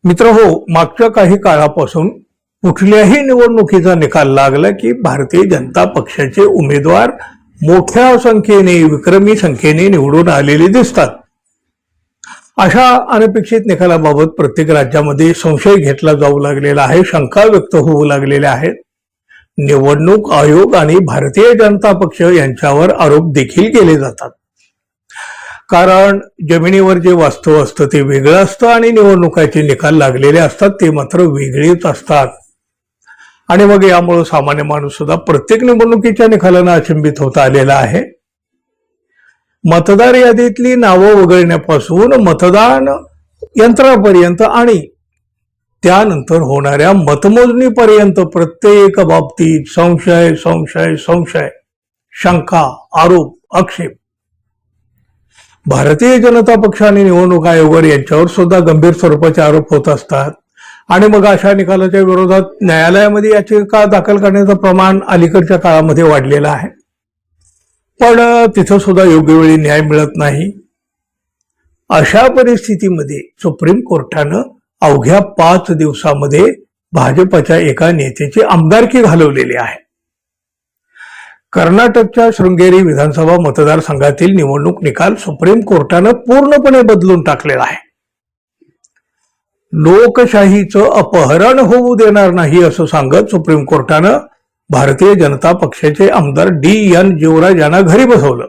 मित्रहो, मागच्या काही काळापासून कुठल्याही निवडणुकीचा निकाल लागला की भारतीय जनता पक्षाचे उमेदवार मोठ्या संख्येने, विक्रमी संख्येने निवडून आलेले दिसतात. अशा अनपेक्षित निकालाबाबत प्रत्येक राज्यामध्ये संशय घेतला जाऊ लागलेला आहे, शंका व्यक्त होऊ लागलेल्या आहेत. निवडणूक आयोग आणि भारतीय जनता पक्ष यांच्यावर आरोप देखील केले जातात. कारण जमिनीवर जे वास्तव असतं ते वेगळं असतं आणि निवडणुकाचे निकाल लागलेले असतात ते मात्र वेगळेच असतात. आणि मग यामुळे सामान्य माणूस सुद्धा प्रत्येक निवडणुकीच्या निकालानं अचंबित होता आलेला आहे. मतदार यादीतली नावं वगळण्यापासून मतदान यंत्रापर्यंत आणि त्यानंतर होणाऱ्या मतमोजणीपर्यंत प्रत्येक बाबतीत संशय संशय संशय, शंका, आरोप, आक्षेप. भारतीय जनता पक्ष आणि निवडणूक आयोग यांच्यावर सुद्धा गंभीर स्वरूपाचे आरोप होत असतात. आणि मग अशा निकालाच्या विरोधात न्यायालयामध्ये याचिका दाखल करण्याचं प्रमाण अलीकडच्या काळामध्ये वाढलेलं आहे. पण तिथं सुद्धा योग्य वेळी न्याय मिळत नाही. अशा परिस्थितीमध्ये सुप्रीम कोर्टानं अवघ्या 5 दिवसामध्ये भाजपच्या एका नेत्याची आमदारकी घालवलेली आहे. कर्नाटकच्या शृंगेरी विधानसभा मतदारसंघातील निवडणूक निकाल सुप्रीम कोर्टानं पूर्णपणे बदलून टाकलेला आहे. लोकशाहीचं अपहरण होऊ देणार नाही असं सांगत सुप्रीम कोर्टानं भारतीय जनता पक्षाचे आमदार D.N. जीवराज यांना घरी बसवलं.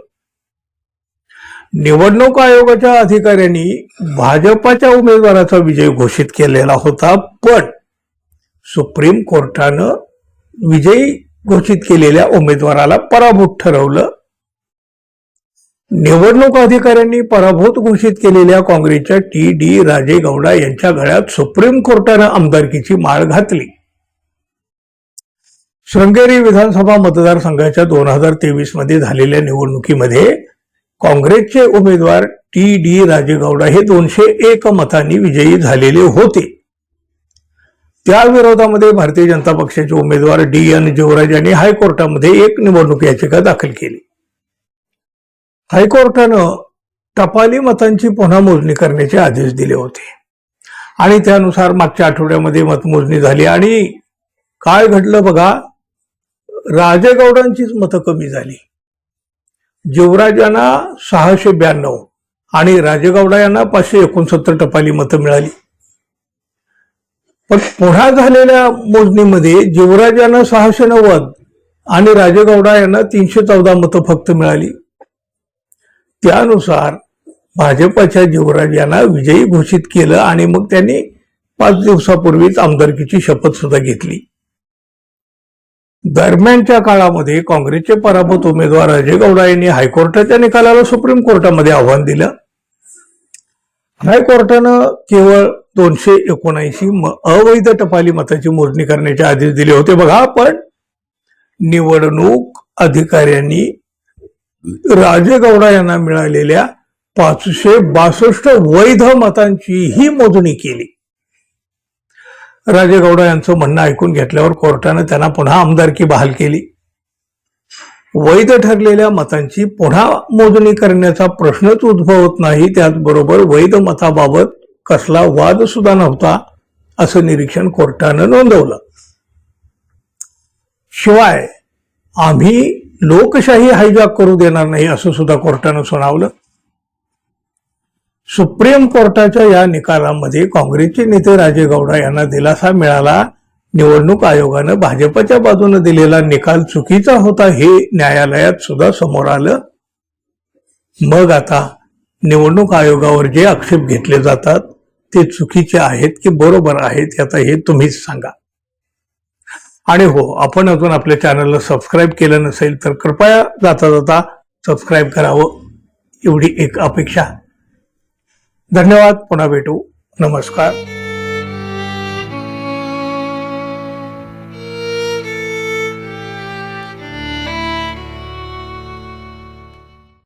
निवडणूक आयोगाच्या अधिकाऱ्यांनी भाजपाच्या उमेदवाराचा विजय घोषित केलेला होता, पण सुप्रीम कोर्टानं विजयी घोषित केलेल्या उमेदवाराला पराभूत ठरवलं. निवडणूक अधिकाऱ्यांनी पराभूत घोषित केलेल्या काँग्रेसच्या T.D. राजेगौडा यांच्या गळ्यात सुप्रीम कोर्टानं आमदारकीची माळ घातली. शृंगेरी विधानसभा मतदारसंघाच्या 2023 मध्ये झालेल्या निवडणुकीमध्ये काँग्रेसचे उमेदवार T.D. राजेगौडा हे 201 मतांनी विजयी झालेले होते. त्या विरोधामध्ये भारतीय जनता पक्षाचे उमेदवार D.N. जीवराज यांनी हायकोर्टामध्ये एक निवडणूक याचिका दाखल केली. हायकोर्टानं टपाली मतांची पुन्हा मोजणी करण्याचे आदेश दिले होते आणि त्यानुसार मागच्या आठवड्यामध्ये मतमोजणी झाली आणि काय घडलं बघा, राजेगौडांचीच मतं कमी झाली. जीवराज यांना 692 आणि राजेगौडा यांना 569 टपाली मतं मिळाली. पण पुन्हा झालेल्या मोजणीमध्ये जीवराज यांना 690 आणि राजेगौडा यांना 314 मतं फक्त मिळाली. त्यानुसार भाजपच्या जीवराज यांना विजयी घोषित केलं आणि मग त्यांनी 5 दिवसापूर्वीच आमदारकीची शपथ सुद्धा घेतली. दरम्यानच्या काळामध्ये काँग्रेसचे पराभूत उमेदवार राजेगौडा यांनी हायकोर्टाच्या निकालाला सुप्रीम कोर्टामध्ये आव्हान दिलं. हायकोर्टानं केवळ 279 अवैध टपाली मताची मोजणी करण्याचे आदेश दिले होते बघा, पण निवडणूक अधिकाऱ्यांनी राजेगौडा यांना मिळालेल्या 562 वैध मतांची ही मोजणी केली. राजेगौडा यांचं म्हणणं ऐकून घेतल्यावर कोर्टानं त्यांना पुन्हा आमदारकी बहाल केली. वैध ठरलेल्या मतांची पुन्हा मोजणी करण्याचा प्रश्नच उद्भवत नाही. त्याचबरोबर वैध मताबाबत कसला वाद सुद्धा नव्हता असं निरीक्षण कोर्टानं नोंदवलं. शिवाय आम्ही लोकशाही हायजॅक करू देणार नाही असं सुद्धा कोर्टानं सुनावलं. सुप्रीम कोर्टाच्या या निकालामध्ये काँग्रेसचे नेते राजेगौडा यांना दिलासा मिळाला. निवडणूक आयोगानं भाजपच्या बाजूने दिलेला निकाल चुकीचा होता हे न्यायालयात सुद्धा समोर आलं. मग आता निवडणूक आयोगावर जे आक्षेप घेतले जातात ते चुकीचे आहेत की बरोबर आहेत आता हे तुम्हीच सांगा. आणि हो, आपण अजून आपल्या चॅनलला सबस्क्राईब केलं नसेल तर कृपया जाता जाता सबस्क्राईब करावं, एवढी एक अपेक्षा. धन्यवाद. पुन्हा भेटू. नमस्कार.